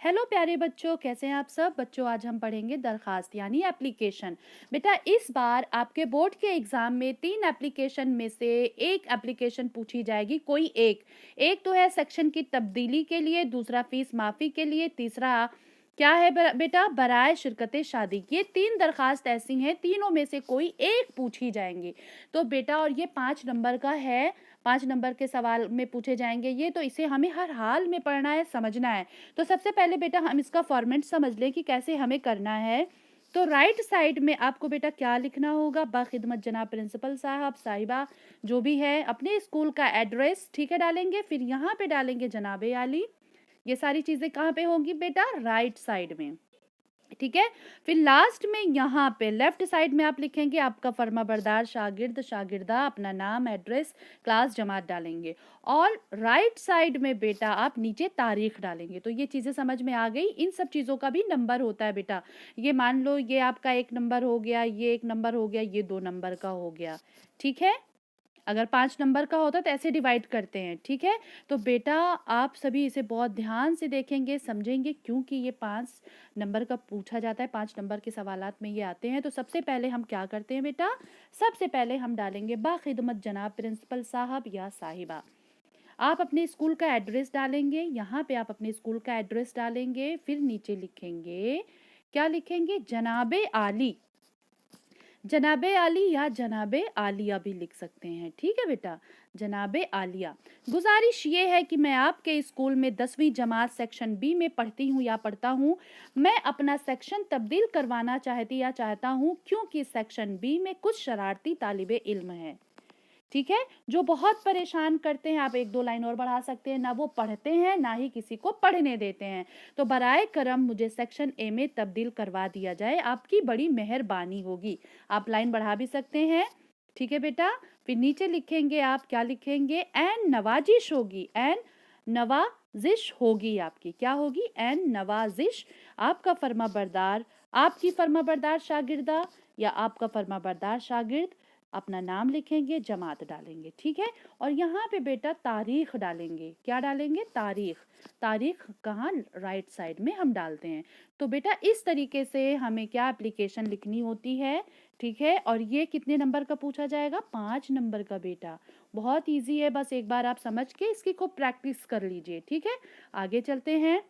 Hello प्यारे बच्चों, कैसे हैं आप सब बच्चों। आज हम पढ़ेंगे दरखास्त यानी एप्लीकेशन। बेटा इस बार आपके बोर्ड के एग्जाम में 3 एप्लीकेशन में से एक एप्लीकेशन पूछी जाएगी। कोई एक तो है सेक्शन की तब्दीली के लिए, दूसरा फीस माफ़ी के लिए, तीसरा क्या है बेटा बराए शिरकत शादी। ये 3 दरखास्त ऐसी हैं, तीनों में से कोई एक पूछी जाएंगी। तो बेटा और ये 5 नंबर का है, 5 नंबर के सवाल में पूछे जाएंगे ये, तो इसे हमें हर हाल में पढ़ना है, समझना है। तो सबसे पहले बेटा हम इसका फॉर्मेट समझ लें कि कैसे हमें करना है। तो राइट साइड में आपको बेटा क्या लिखना होगा, बाखिदमत जनाब प्रिंसिपल साहब साहिबा जो भी है, अपने स्कूल का एड्रेस ठीक है डालेंगे, फिर यहाँ पे डालेंगे जनाबे आली। ये सारी चीजें कहाँ पे होंगी बेटा, राइट साइड में, ठीक है। फिर लास्ट में यहाँ पे लेफ्ट साइड में आप लिखेंगे आपका फर्माबरदार शागिर्द शागिर्दा, अपना नाम एड्रेस क्लास जमात डालेंगे। और राइट साइड में बेटा आप नीचे तारीख डालेंगे। तो ये चीज़ें समझ में आ गई। इन सब चीज़ों का भी नंबर होता है बेटा। ये मान लो ये आपका 1 नंबर हो गया, ये 1 नंबर हो गया, ये 2 नंबर का हो गया, ठीक है। अगर 5 नंबर का होता तो ऐसे डिवाइड करते हैं, ठीक है। तो बेटा आप सभी इसे बहुत ध्यान से देखेंगे, समझेंगे, क्योंकि ये 5 नंबर का पूछा जाता है, 5 नंबर के सवालात में ये आते हैं। तो सबसे पहले हम क्या करते हैं बेटा, सबसे पहले हम डालेंगे बाखिदमत जनाब प्रिंसिपल साहब या साहिबा। आप अपने स्कूल का एड्रेस डालेंगे, यहाँ पे आप अपने स्कूल का एड्रेस डालेंगे, फिर नीचे लिखेंगे, क्या लिखेंगे, जनाबे आली। जनाबे आली या जनाबे आलिया भी लिख सकते हैं, ठीक है बेटा, जनाबे आलिया। गुजारिश ये है कि मैं आपके स्कूल में 10वीं जमात सेक्शन बी में पढ़ती हूँ या पढ़ता हूँ। मैं अपना सेक्शन तब्दील करवाना चाहती या चाहता हूँ, क्योंकि सेक्शन बी में कुछ शरारती तालिबे इल्म हैं, ठीक है, जो बहुत परेशान करते हैं। आप 1-2 लाइन और बढ़ा सकते हैं, ना वो पढ़ते हैं ना ही किसी को पढ़ने देते हैं। तो बराए करम मुझे सेक्शन ए में तब्दील करवा दिया जाए, आपकी बड़ी मेहरबानी होगी। आप लाइन बढ़ा भी सकते हैं, ठीक है बेटा। फिर नीचे लिखेंगे आप, क्या लिखेंगे, एन नवाजिश होगी, एन नवाजिश होगी, आपकी क्या होगी, एन नवाजिश। आपका फर्माबरदार, आपकी फर्माबरदार शागिर्दा या आपका फर्माबरदार शागिर्द, अपना नाम लिखेंगे, जमात डालेंगे, ठीक है। और यहाँ पे बेटा तारीख डालेंगे, क्या डालेंगे, तारीख। तारीख कहाँ, राइट साइड में हम डालते हैं। तो बेटा इस तरीके से हमें क्या एप्लीकेशन लिखनी होती है, ठीक है। और ये कितने नंबर का पूछा जाएगा, 5 नंबर का बेटा। बहुत इजी है, बस एक बार आप समझ के इसकी खूब प्रैक्टिस कर लीजिए, ठीक है। आगे चलते हैं।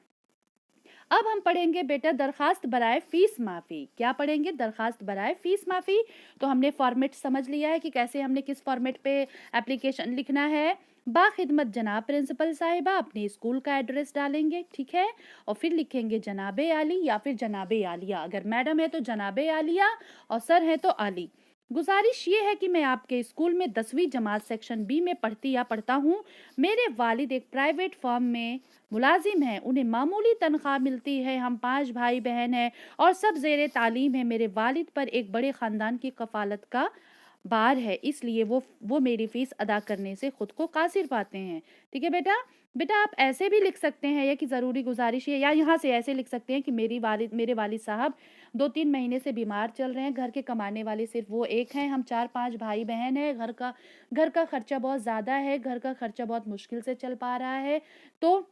अब हम पढ़ेंगे बेटा दरखास्त बराए फीस माफ़ी। क्या पढ़ेंगे, दरखास्त बराए फीस माफ़ी। तो हमने फॉर्मेट समझ लिया है कि कैसे हमने किस फॉर्मेट पे एप्लीकेशन लिखना है। बाखिदमत जनाब प्रिंसिपल साहिबा, अपने स्कूल का एड्रेस डालेंगे, ठीक है। और फिर लिखेंगे जनाबे आली या फिर जनाबे आलिया। अगर मैडम है तो जनाबे आलिया और सर है तो आली। गुजारिश ये है कि मैं आपके स्कूल में 10वीं जमात सेक्शन बी में पढ़ती या पढ़ता हूँ। मेरे वालिद एक प्राइवेट फर्म में मुलाजिम हैं, उन्हें मामूली तनख्वाह मिलती है। हम 5 भाई बहन हैं और सब ज़ेरे तालीम है। मेरे वालिद पर एक बड़े ख़ानदान की कफ़ालत का बार है, इसलिए वो मेरी फ़ीस अदा करने से ख़ुद को कासिर पाते हैं, ठीक है बेटा। बेटा आप ऐसे भी लिख सकते हैं या कि ज़रूरी गुजारिश है, या यहाँ से ऐसे लिख सकते हैं कि मेरे वालिद साहब 2-3 महीने से बीमार चल रहे हैं। घर के कमाने वाले सिर्फ वो एक हैं। हम 4-5 भाई बहन हैं। घर का खर्चा बहुत ज़्यादा है, घर का खर्चा बहुत मुश्किल से चल पा रहा है। तो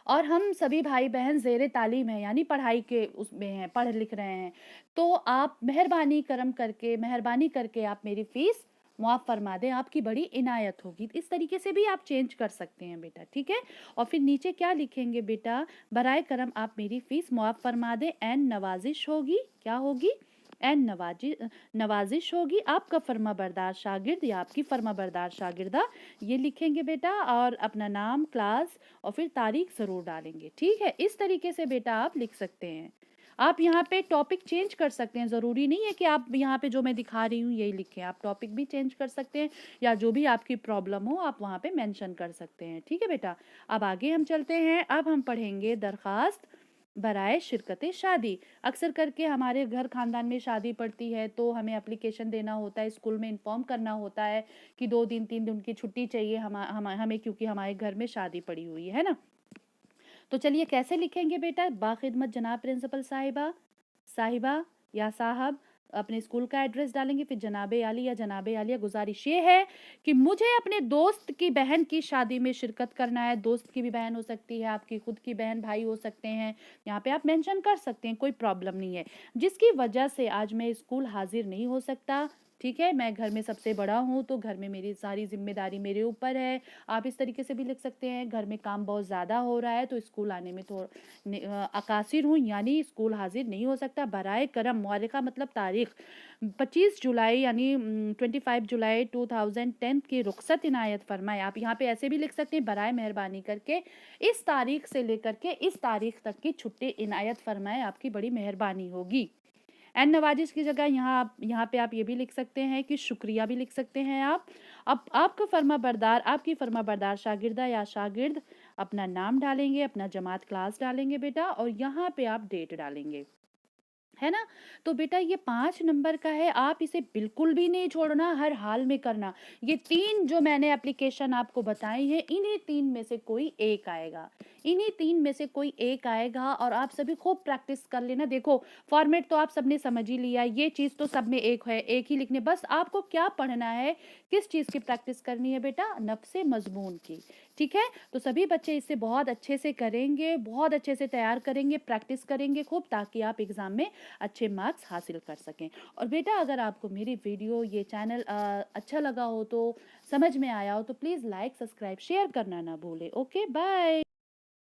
और हम सभी भाई बहन ज़ेरे तालीम हैं, यानी पढ़ाई के उसमें हैं, पढ़ लिख रहे हैं। तो आप मेहरबानी करके आप मेरी फ़ीस मुआफ़ फरमा दें, आपकी बड़ी इनायत होगी। इस तरीके से भी आप चेंज कर सकते हैं बेटा, ठीक है। और फिर नीचे क्या लिखेंगे बेटा, बराए करम आप मेरी फ़ीस मुआफ़ फरमा दें, एन नवाजिश होगी, क्या होगी, एन नवाजिश होगी। आपका फर्माबरदार शागिर्द या आपकी फर्माबरदार शागिर्दा, ये लिखेंगे बेटा। और अपना नाम, क्लास और फिर तारीख ज़रूर डालेंगे, ठीक है। इस तरीके से बेटा आप लिख सकते हैं। आप यहाँ पे टॉपिक चेंज कर सकते हैं, ज़रूरी नहीं है कि आप यहाँ पे जो मैं दिखा रही हूँ यही लिखें। आप टॉपिक भी चेंज कर सकते हैं, या जो भी आपकी प्रॉब्लम हो आप वहाँ पे मेंशन कर सकते हैं, ठीक है बेटा। अब आगे हम चलते हैं। अब हम पढ़ेंगे दरखास्त बराए शिरकत शादी। अक्सर करके हमारे घर खानदान में शादी पड़ती है, तो हमें एप्लीकेशन देना होता है, स्कूल में इन्फॉर्म करना होता है कि 2 दिन 3 दिन की छुट्टी चाहिए हमें, क्योंकि हमारे घर में शादी पड़ी हुई है ना। तो चलिए कैसे लिखेंगे बेटा, बाखिदमत जनाब प्रिंसिपल साहिबा साहिबा या साहब, अपने स्कूल का एड्रेस डालेंगे, फिर जनाबे आली या जनाबे आलिया, गुजारिश ये है कि मुझे अपने दोस्त की बहन की शादी में शिरकत करना है। दोस्त की भी बहन हो सकती है, आपकी खुद की बहन भाई हो सकते हैं, यहाँ पे आप मेंशन कर सकते हैं, कोई प्रॉब्लम नहीं है। जिसकी वजह से आज मैं स्कूल हाजिर नहीं हो सकता, ठीक है। मैं घर में सबसे बड़ा हूँ, तो घर में मेरी सारी जिम्मेदारी मेरे ऊपर है। आप इस तरीके से भी लिख सकते हैं, घर में काम बहुत ज़्यादा हो रहा है, तो स्कूल आने में अकासिर हूँ, यानी स्कूल हाजिर नहीं हो सकता। बराए करम, मुअर्रिखा मतलब तारीख 25 जुलाई यानी 25 जुलाई 2010 की रुखसत इनायत फरमाए। आप यहाँ पे ऐसे भी लिख सकते हैं, बराए मेहरबानी करके इस तारीख से लेकर के इस तारीख तक की छुट्टी इनायत फरमाए, आपकी बड़ी मेहरबानी होगी। एंड नवाजिश की जगह यहाँ पे आप ये भी लिख सकते हैं कि शुक्रिया भी लिख सकते हैं आप। अब आपका फर्मा बरदार, आपकी फर्मा बरदार शागिर्दा या शागिर्द अपना नाम डालेंगे, अपना जमात क्लास डालेंगे बेटा, और यहाँ पे आप डेट डालेंगे, है ना। तो बेटा ये 5 नंबर का है, आप इसे बिल्कुल भी नहीं छोड़ना, हर हाल में करना। ये 3 जो मैंने एप्लीकेशन आपको बताई है, इन्हीं 3 में से कोई एक आएगा, इन्हीं 3 में से कोई एक आएगा, और आप सभी खूब प्रैक्टिस कर लेना। देखो फॉर्मेट तो आप सबने समझ ही लिया, ये चीज़ तो सब में एक है, एक ही लिखने, बस आपको क्या पढ़ना है, किस चीज़ की प्रैक्टिस करनी है बेटा, नफ्से मजमून की, ठीक है। तो सभी बच्चे इससे बहुत अच्छे से करेंगे, बहुत अच्छे से तैयार करेंगे, प्रैक्टिस करेंगे खूब, ताकि आप एग्ज़ाम में अच्छे मार्क्स हासिल कर सकें। और बेटा अगर आपको मेरी वीडियो, ये चैनल अच्छा लगा हो, तो समझ में आया हो, तो प्लीज़ लाइक, सब्सक्राइब, शेयर करना ना भूलें। Okay, bye.